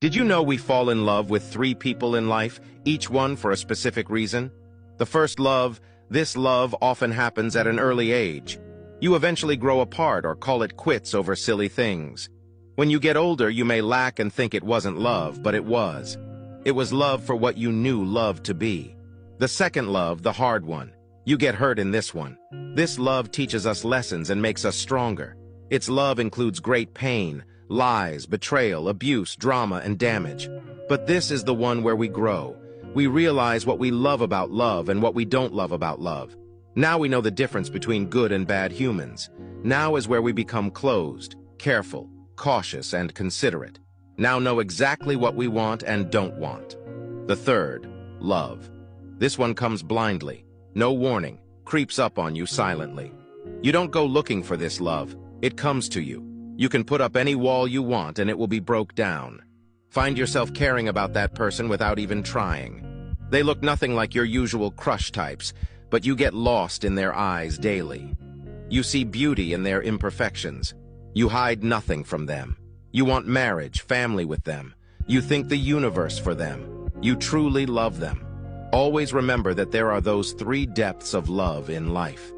Did you know we fall in love with three people in life, each one for a specific reason? The first love, this love often happens at an early age. You eventually grow apart or call it quits over silly things. When you get older, you may lack and think it wasn't love, but it was. It was love for what you knew love to be. The second love, the hard one. You get hurt in this one. This love teaches us lessons and makes us stronger. Its love includes great pain, lies, betrayal, abuse, drama, and damage. But this is the one where we grow. We realize what we love about love and what we don't love about love. Now we know the difference between good and bad humans. Now is where we become closed, careful, cautious, and considerate. Now know exactly what we want and don't want. The third, love. This one comes blindly, no warning, creeps up on you silently. You don't go looking for this love. It comes to you. You can put up any wall you want and it will be broke down. Find yourself caring about that person without even trying. They look nothing like your usual crush types, but you get lost in their eyes daily. You see beauty in their imperfections. You hide nothing from them. You want marriage, family with them. You think the universe for them. You truly love them. Always remember that there are those three depths of love in life.